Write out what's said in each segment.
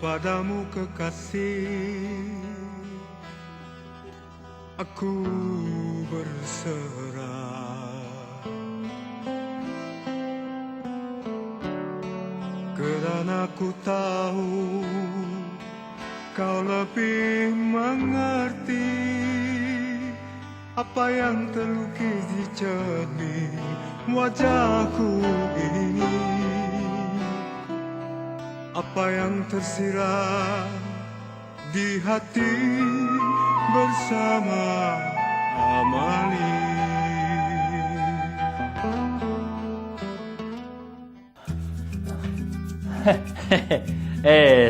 Padamu kekasih, aku berserah. Kerana aku tahu kau lebih mengerti apa yang terlukis di cermin wajahku ini. Apa yang tersirat di hati bersama Amali.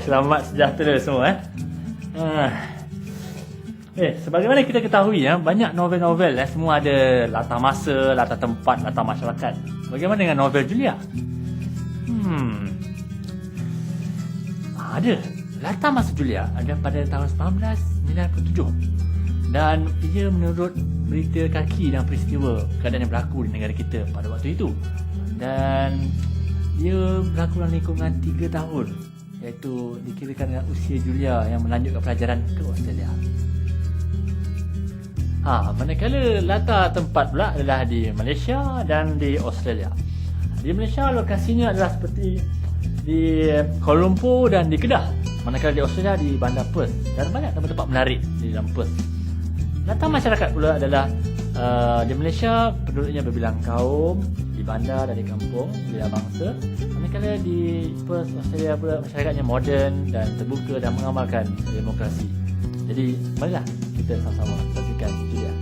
Selamat sejahtera semua. Sebagaimana kita ketahui banyak novel-novel semua ada latar masa, latar tempat, latar masyarakat. Bagaimana dengan novel Julia? Ada. Latar masa Julia ada pada tahun 1997. Dan ia menurut berita kaki dan peristiwa keadaan yang berlaku di negara kita pada waktu itu. Dan dia berlaku dalam lingkungan 3 tahun, iaitu dikirakan dengan usia Julia yang melanjutkan pelajaran ke Australia. Manakala latar tempat pula adalah di Malaysia dan di Australia. Di Malaysia lokasinya adalah seperti di Kuala Lumpur dan di Kedah. Manakala di Australia di bandar Perth, dan banyak tempat-tempat menarik di dalam Perth. Latar masyarakat pula adalah di Malaysia penduduknya berbilang kaum, di bandar dan di kampung bila bangsa. Manakala di Perth Australia pula masyarakatnya moden dan terbuka dan mengamalkan demokrasi. Jadi marilah kita sama-sama saksikan Julia.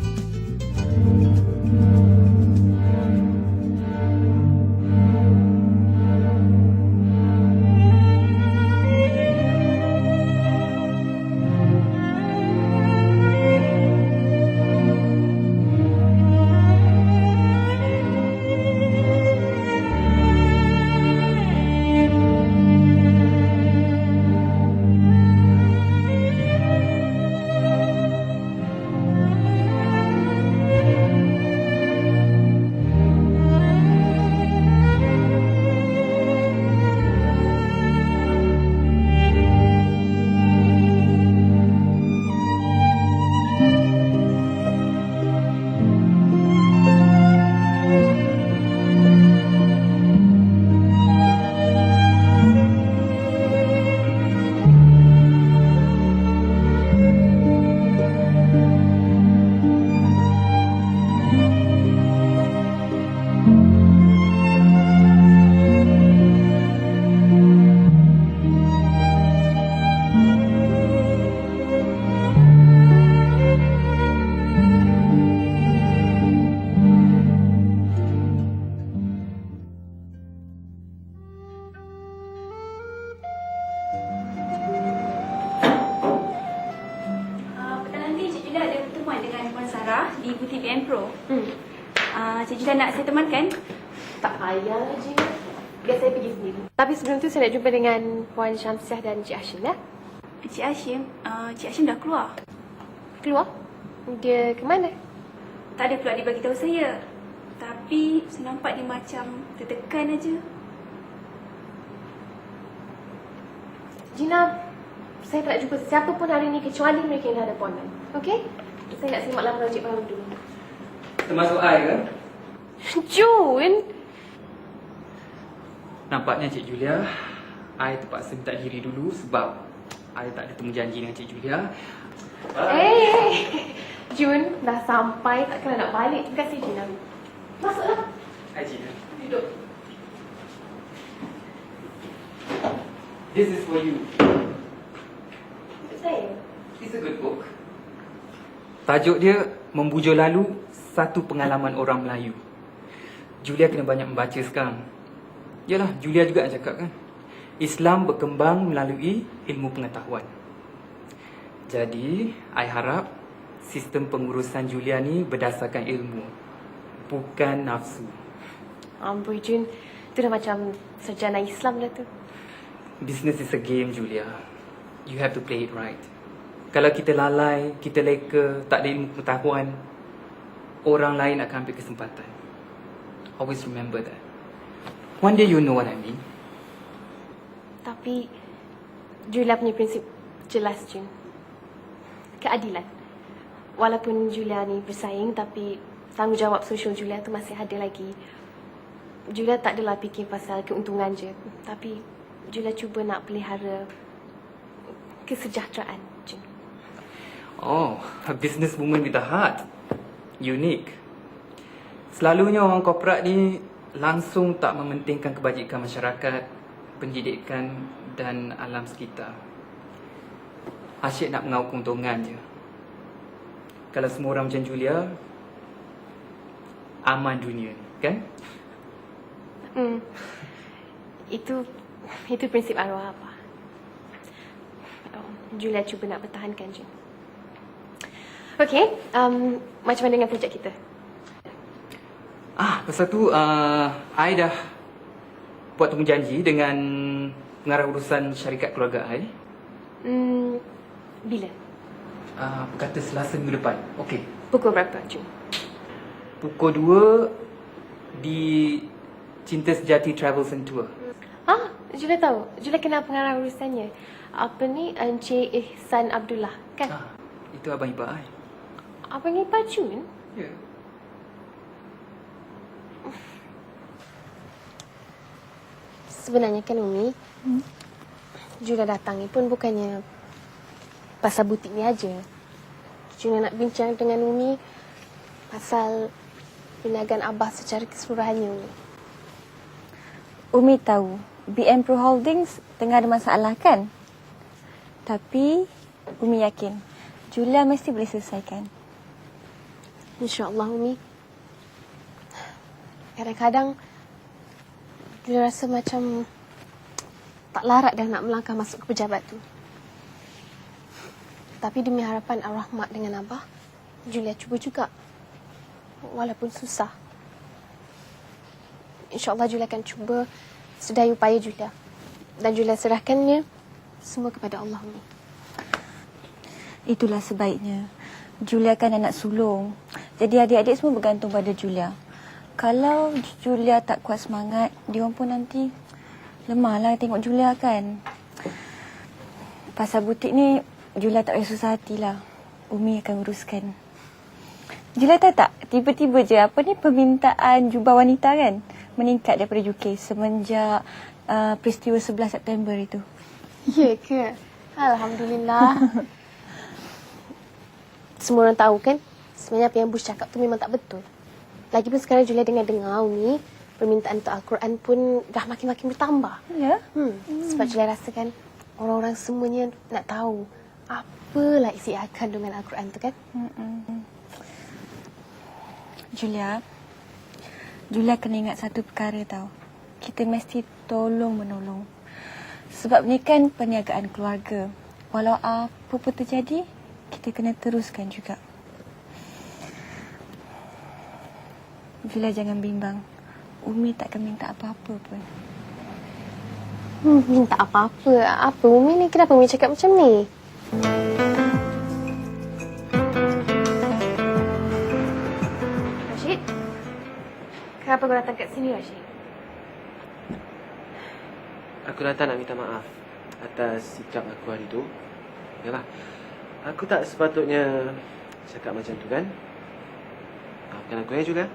di butik BN Pro. Cik Julia nak saya temankan? Tak payahlah, Cik. Biar saya pergi sendiri. Tapi sebelum tu saya nak jumpa dengan Puan Syamsiah dan Cik Hashim lah. Cik Hashim? Cik Hashim dah keluar. Keluar? Dia ke mana? Tak ada pula dia bagi tahu saya. Tapi saya nampak dia macam tertekan aja. Gina, saya tak nak jumpa siapa pun hari ni kecuali mereka yang dah ada appointment. Okey? Saya nak simak laporan Cik Fahmi dulu. Termasuk I ke? Jun! Nampaknya Cik Julia, I terpaksa minta diri dulu sebab I tak ada temu janji dengan Cik Julia. Jun, dah sampai. Takkan nak balik. Terima kasih, Gina. Masuklah. Hai Gina. Duduk. This is for you. Untuk saya? It's a good book. Tajuk dia Membujur Lalu, Satu Pengalaman Orang Melayu. Julia kena banyak membaca sekarang. Yalah, Julia juga nak cakap kan. Islam berkembang melalui ilmu pengetahuan. Jadi, I harap sistem pengurusan Julia ni berdasarkan ilmu, bukan nafsu. Amboi, Jun. Itu dah macam sarjana Islam dah tu. Business is a game, Julia. You have to play it right. Kalau kita lalai, kita leka, tak ada ilmu pengetahuan, orang lain akan ambil kesempatan. Always remember that. One day you know what I mean. Tapi Julia punya prinsip jelas, Jun. Keadilan. Walaupun Julia ni bersaing, tapi tanggungjawab sosial Julia tu masih ada lagi. Julia tak adalah fikir pasal keuntungan je. Tapi Julia cuba nak pelihara kesejahteraan, Jun. Oh, a businesswoman with a heart. Unique. Selalunya orang korporat ni langsung tak mementingkan kebajikan masyarakat, pendidikan dan alam sekitar. Asyik nak mengau keuntungan je. Kalau semua orang macam Julia, aman dunia ni, kan? Itu prinsip arwah apa. Julia cuba nak pertahankan je. Okey, macam mana dengan projek kita? Pasal tu, I dah buat temu janji dengan pengarah urusan syarikat keluarga I. Bila? Kata Selasa minggu depan. Okey. Pukul berapa, Jun? Pukul 2 di Cinta Sejati Travels and Tour. Julia tahu. Julia kenal pengarah urusannya. Apa ni? Encik Ihsan Abdullah, kan? Itu abang ipar I. Abang ipar Jun? Ya. Sebenarnya kan Umi, Julia datang ni pun bukannya pasal butik ni aja. Julia nak bincang dengan Umi pasal perniagaan Abah secara keseluruhannya, Umi. Umi tahu BM Pro Holdings tengah ada masalah kan? Tapi Umi yakin Julia mesti boleh selesaikan. InsyaAllah, Umi. Kadang-kadang Julia rasa macam tak larat dah nak melangkah masuk ke pejabat tu. Tapi demi harapan arwah mak dengan Abah, Julia cuba juga. Walaupun susah. InsyaAllah Julia akan cuba sedaya upaya Julia. Dan Julia serahkannya semua kepada Allah, Umi. Itulah sebaiknya. Julia kan anak sulung. Jadi adik-adik semua bergantung pada Julia. Kalau Julia tak kuat semangat, diorang pun nanti lemahlah tengok Julia kan. Pasal butik ni, Julia tak payah susah hatilah. Umi akan uruskan. Julia tahu tak, tiba-tiba je apa ni permintaan jubah wanita kan meningkat daripada UK semenjak peristiwa 11 September itu. Ya ke? Alhamdulillah. Semua orang tahu kan, sebenarnya apa yang Bush cakap tu memang tak betul. Lagipun sekarang Julia dengar-dengar ni, permintaan untuk Al-Quran pun dah makin-makin bertambah. Ya? Sebab Julia rasakan orang-orang semuanya nak tahu apalah isi kandungan Al-Quran tu kan. Julia kena ingat satu perkara tau. Kita mesti tolong-menolong. Sebab ni kan perniagaan keluarga. Walau apa pun terjadi, kita kena teruskan juga. Julia jangan bimbang. Umi takkan minta apa-apa pun. Minta apa-apa? Apa Umi ni? Kenapa Umi cakap macam ni? Rashid? Kenapa kau datang kat sini, Rashid? Aku datang nak minta maaf atas sikap aku hari tu. Yalah, aku tak sepatutnya cakap macam tu kan. Maafkan aku ya juga.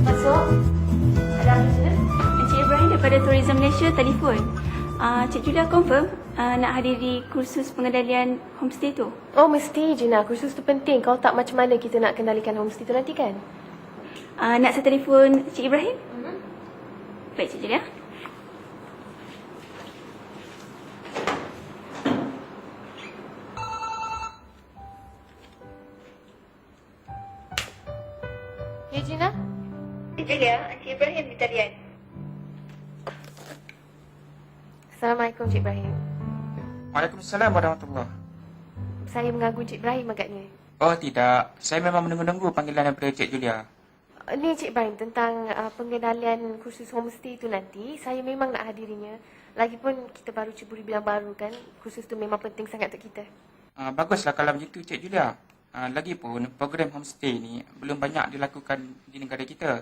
Masuk. Ada apa je? Encik Ibrahim daripada Tourism Malaysia telefon. Cik Julia confirm nak hadiri kursus pengendalian homestay tu. Oh, mesti je nak. Kursus tu penting. Kalau tak, macam mana kita nak kendalikan homestay tu nanti kan? Nak saya telefon Cik Ibrahim? Baik, Cik Julia. Ya, Gina? Cik Julia, Cik Ibrahim di talian. Assalamualaikum, Cik Ibrahim. Waalaikumsalam warahmatullahi. saya mengganggu Cik Ibrahim agaknya. Oh tidak, saya memang menunggu-nunggu panggilan daripada Cik Julia. Ni Cik Ibrahim, tentang pengenalan kursus homestay itu nanti, saya memang nak hadirinya. Lagipun kita baru ceburi bilang baru kan, kursus tu memang penting sangat untuk kita. Baguslah kalau macam tu Cik Julia. Lagipun program homestay ni belum banyak dilakukan di negara kita.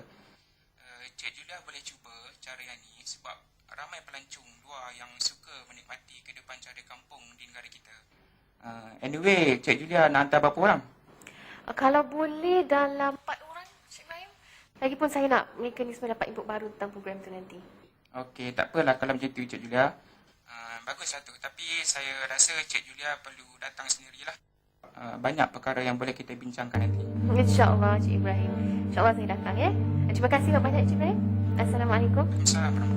Cik Julia boleh cuba cara yang ni sebab ramai pelancong luar yang suka menikmati kehidupan cara kampung di negara kita. Anyway, Cik Julia nak hantar berapa orang? Kalau boleh dalam 4 orang, Cik Ibrahim. Lagipun saya nak mekanisme dapat input baru tentang program tu nanti. Okey, tak apalah kalau macam tu Cik Julia. Baguslah tu. Tapi saya rasa Cik Julia perlu datang sendirilah. Banyak perkara yang boleh kita bincangkan nanti. InsyaAllah Cik Ibrahim. InsyaAllah saya datang ya. Terima kasih banyak Cik Ibrahim. Assalamualaikum. Assalamualaikum.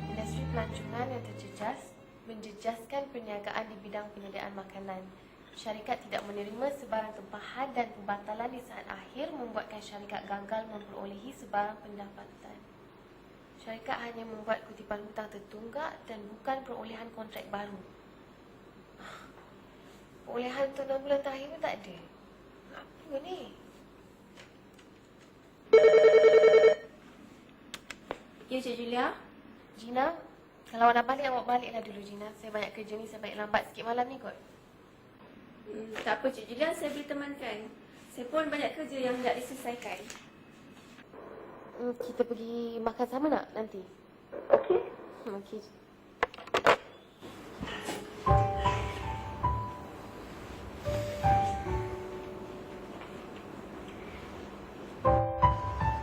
Industri pelancongan yang terjejas menjejaskan perniagaan di bidang penyediaan makanan. Syarikat tidak menerima sebarang tempahan dan pembatalan di saat akhir membuatkan syarikat gagal memperolehi sebarang pendapatan. Syarikat hanya membuat kutipan hutang tertunggak dan bukan perolehan kontrak baru. Perolehan untuk 6 bulan terakhir pun tak ada. Apa ni? Ya, Cik Julia. Gina, kalau awak nak balik, awak baliklah dulu Gina. Saya banyak kerja ni, saya baik lambat sikit malam ni kot. Tak apa, Cik Julia. Saya boleh temankan. Saya pun banyak kerja yang hendak diselesaikan. Kita pergi makan sama nak nanti? Okey. Okey.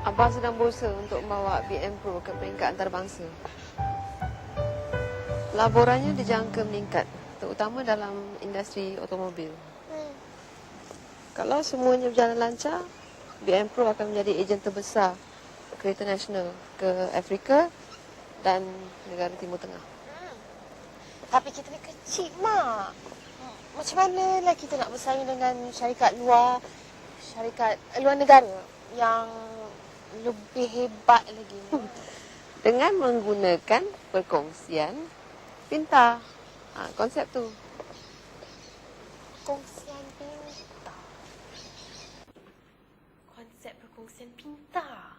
Abah sedang berusaha untuk membawa BM Pro ke peringkat antarabangsa. Laporannya dijangka meningkat, terutama dalam industri automobil. Kalau semuanya berjalan lancar, BM Pro akan menjadi ejen terbesar kereta nasional ke Afrika dan negara Timur Tengah. Tapi kita ni kecil, Mak. Macam mana lah kita nak bersaing dengan syarikat luar negara yang lebih hebat lagi? Dengan menggunakan perkongsian pintar. Konsep tu. Kongsian pintar. Konsep perkongsian pintar.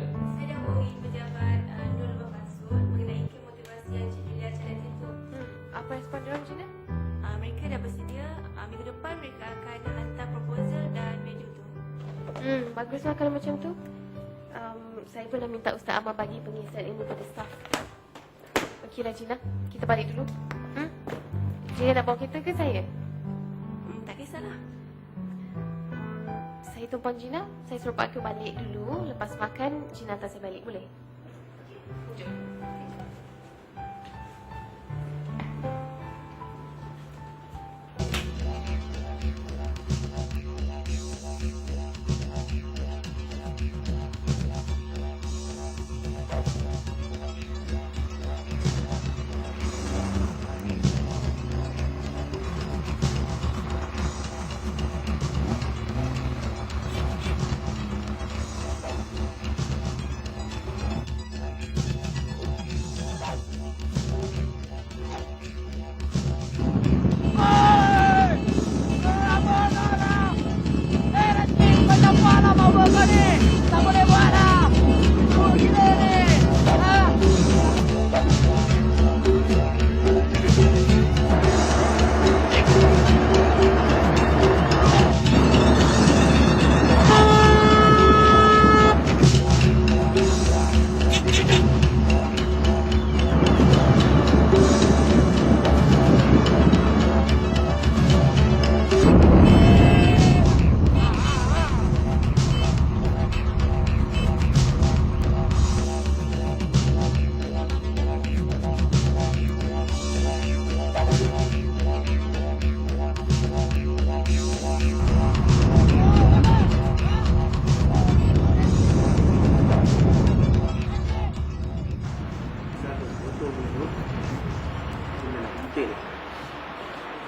Saya dah hubungi pejabat Nur Babasul mengenai motivasi yang Cik Julia cadat itu. Apa respon diorang, Gina? Mereka dah bersedia. Minggu depan mereka akan hantar proposal dan menu tu. Baguslah kalau macam tu. Saya pun dah minta Ustaz Amar bagi pengisian ilmu pada staf. Okeylah Gina, kita balik dulu. Gina nak bawa kereta ke saya? Tak kisahlah. Saya tumpang Gina, saya suruh Pak Aku balik dulu. Lepas makan, Gina hantar saya balik, boleh? Jom.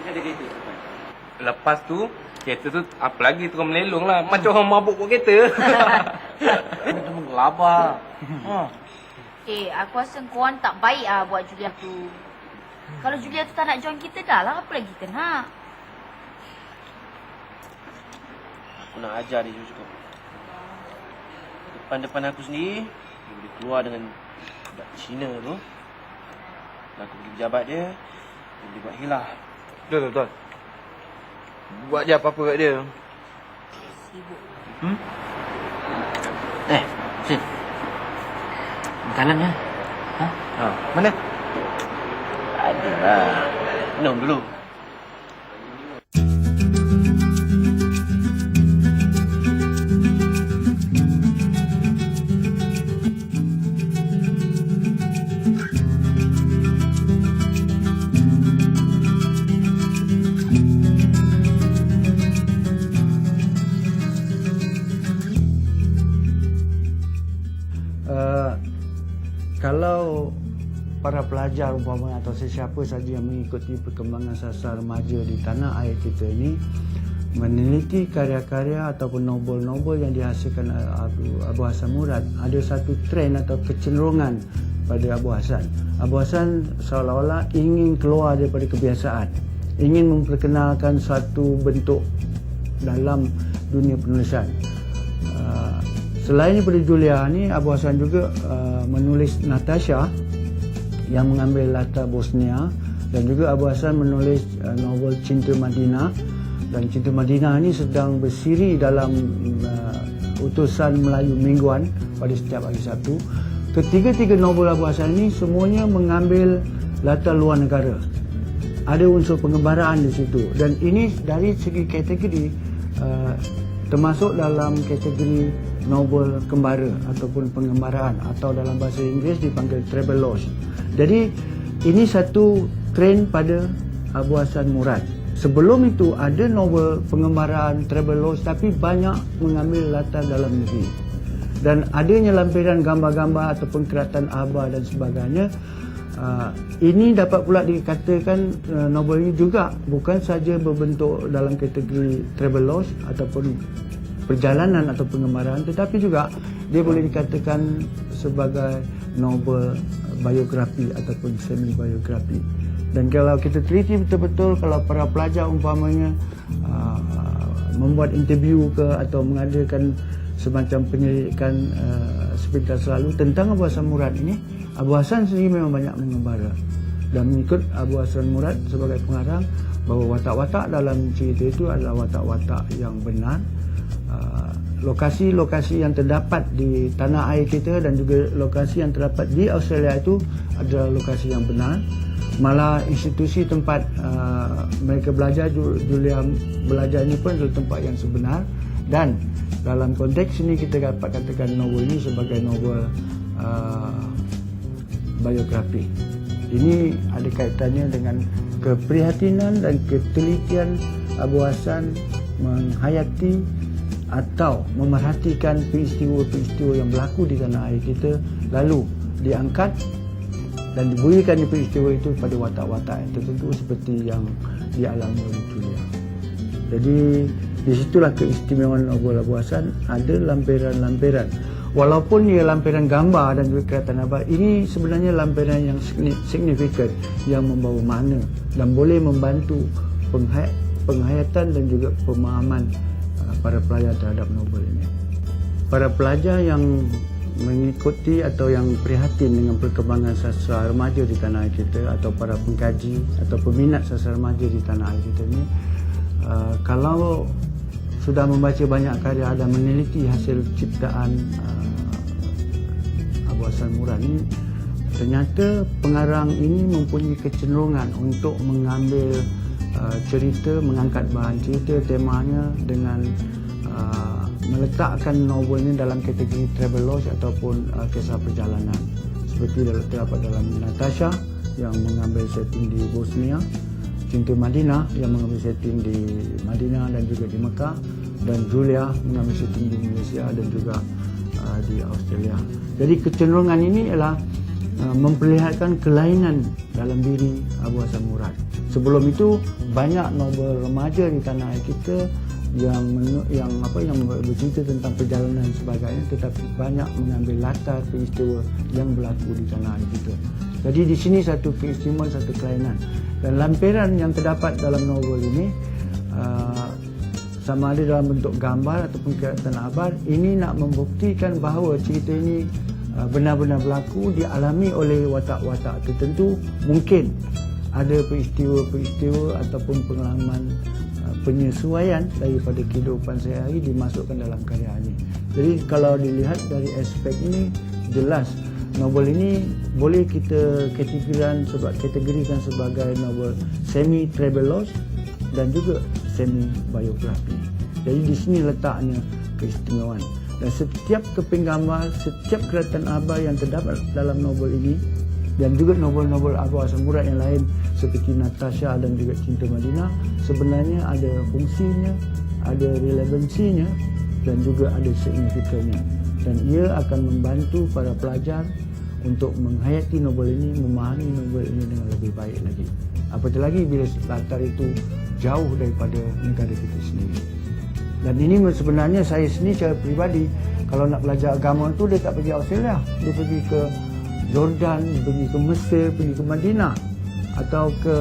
Dia ada kereta depan. Lepas tu, kereta tu apa lagi terus melelong lah. Macam orang mabuk buat kereta. Dia menggelabah. Aku rasa korang tak baik buat Julia tu. Kalau Julia tu tak nak join kita dah lah, apa lagi kita nak? Aku nak ajar dia cukup. Depan-depan aku sendiri, dia boleh keluar dengan budak Cina tu. Dan aku pergi pejabat dia, dia boleh buat hilah. Betul. Buat je apa-apa kat dia. Sibuk. Sin. Makanan ya? Mana? Ada lah. Minum dulu. Kalau para pelajar umpamanya atau sesiapa saja yang mengikuti perkembangan sastra remaja di tanah air kita ini meneliti karya-karya ataupun novel-novel yang dihasilkan Abu Hassan Murad, ada satu trend atau kecenderungan pada Abu Hassan. Abu Hassan seolah-olah ingin keluar daripada kebiasaan, ingin memperkenalkan satu bentuk dalam dunia penulisan. Selain daripada Julia ni, Abu Hassan juga menulis Natasha yang mengambil latar Bosnia, dan juga Abu Hassan menulis novel Cinta Madinah, dan Cinta Madinah ni sedang bersiri dalam utusan Melayu mingguan pada setiap hari Sabtu. Ketiga-tiga novel Abu Hassan ni semuanya mengambil latar luar negara. Ada unsur pengembaraan di situ, dan ini dari segi kategori termasuk dalam kategori novel kembara ataupun pengembaraan, atau dalam bahasa Inggeris dipanggil travelogue. Jadi ini satu trend pada Abu Hassan Murad. Sebelum itu ada novel pengembaraan travelogue tapi banyak mengambil latar dalam negeri. Dan adanya lampiran gambar-gambar ataupun keratan Abah dan sebagainya. Ini dapat pula dikatakan novel ini juga bukan saja berbentuk dalam kategori travelogue ataupun perjalanan atau pengembaraan, tetapi juga dia boleh dikatakan sebagai novel biografi ataupun semi biografi. Dan kalau kita teliti betul-betul, kalau para pelajar umpamanya membuat interview ke atau mengadakan semacam penyelidikan sepintas lalu tentang Abu Hassan Murad ini, Abu Hassan sendiri memang banyak mengembara. Dan mengikut Abu Hassan Murad sebagai pengarang, bahawa watak-watak dalam cerita itu adalah watak-watak yang benar. Lokasi-lokasi yang terdapat di tanah air kita dan juga lokasi yang terdapat di Australia itu adalah lokasi yang benar. Malah institusi tempat mereka belajar, Julia belajar ini pun adalah tempat yang sebenar. Dan dalam konteks ini kita dapat katakan novel ini sebagai novel biografi. Ini ada kaitannya dengan keprihatinan dan ketelitian Abu Hassan menghayati atau memerhatikan peristiwa-peristiwa yang berlaku di tanah air kita, lalu diangkat dan diberikan peristiwa itu pada watak-watak yang tertentu seperti yang dialami oleh Julia. Jadi disitulah keistimewaan novel Abu Hassan, ada lampiran-lampiran. Walaupun ia lampiran gambar dan juga keratan Abah, ini sebenarnya lampiran yang signifikan yang membawa makna dan boleh membantu penghayatan dan juga pemahaman para pelajar terhadap novel ini. Para pelajar yang mengikuti atau yang prihatin dengan perkembangan sastra remaja di tanah air kita, atau para pengkaji atau peminat sastra remaja di tanah air kita ini, kalau sudah membaca banyak karya dan meneliti hasil ciptaan Abu Hassan Murad ini, ternyata pengarang ini mempunyai kecenderungan untuk mengambil cerita, mengangkat bahan cerita, temanya dengan meletakkan novel ini dalam kategori travelogue ataupun kisah perjalanan. Seperti terdapat dalam Natasha yang mengambil setting di Bosnia, Cinta Madinah yang mengambil setting di Madinah dan juga di Mekah, dan Julia mengambil setting di Malaysia dan juga di Australia. Jadi kecenderungan ini ialah memperlihatkan kelainan dalam diri Abu Hassan Murad. Sebelum itu banyak novel remaja di tanah air kita yang bercerita tentang perjalanan dan sebagainya, tetapi banyak mengambil latar peristiwa yang berlaku di tanah air kita. Jadi di sini satu keistimewaan, satu kelainan. Dan lampiran yang terdapat dalam novel ini sama ada dalam bentuk gambar ataupun kiratan abar, ini nak membuktikan bahawa cerita ini benar-benar berlaku, dialami oleh watak-watak tertentu. Mungkin ada peristiwa-peristiwa ataupun pengalaman penyesuaian daripada kehidupan sehari-hari dimasukkan dalam karya ini. Jadi kalau dilihat dari aspek ini, jelas novel ini boleh kita kategorikan sebagai novel semi-travelogue dan juga semi-biografi. Jadi di sini letaknya keistimewaan. Dan setiap keping gambar, setiap keratan abar yang terdapat dalam novel ini dan juga novel-novel Abu Hassan Murad yang lain seperti Natasha dan juga Cinta Madinah, sebenarnya ada fungsinya, ada relevansinya dan juga ada signifikannya. Dan ia akan membantu para pelajar untuk menghayati novel ini, memahami novel ini dengan lebih baik lagi. Apatah lagi bila latar itu jauh daripada negara kita sendiri. Dan ini sebenarnya saya sendiri secara peribadi, kalau nak belajar agama tu dia tak pergi Australia, dia pergi ke Jordan, pergi ke Mesir, pergi ke Madinah atau ke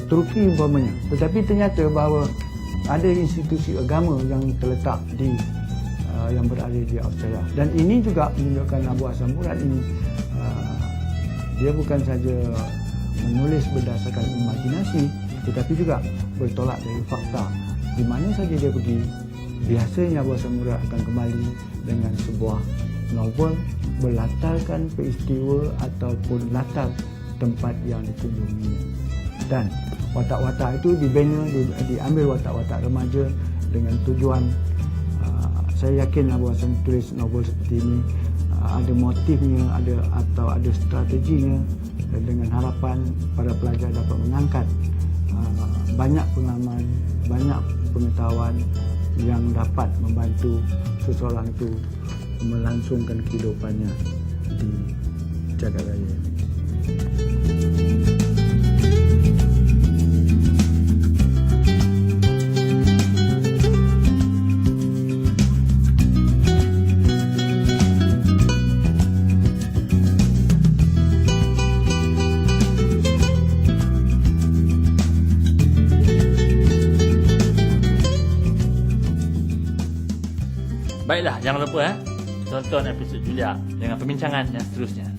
Turki umpamanya. Tetapi ternyata bahawa ada institusi agama yang terletak di yang berada di Australia. Dan ini juga menunjukkan Abu Hassan Murad ini dia bukan saja menulis berdasarkan imajinasi, tetapi juga bertolak dari fakta. Di mana saja dia pergi, biasanya Abu Hassan Murad akan kembali dengan sebuah novel berlatarkan peristiwa ataupun latar tempat yang dikunjunginya. Dan watak-watak itu dibina, diambil watak-watak remaja dengan tujuan, saya yakin Abu Hassan tulis novel seperti ini ada motifnya, ada strateginya, dengan harapan para pelajar dapat mengangkat banyak pengalaman, banyak pengetahuan yang dapat membantu seseorang itu melangsungkan kehidupannya di jagat raya ini. Baiklah, jangan lupa tonton episod Julia dengan perbincangan yang seterusnya.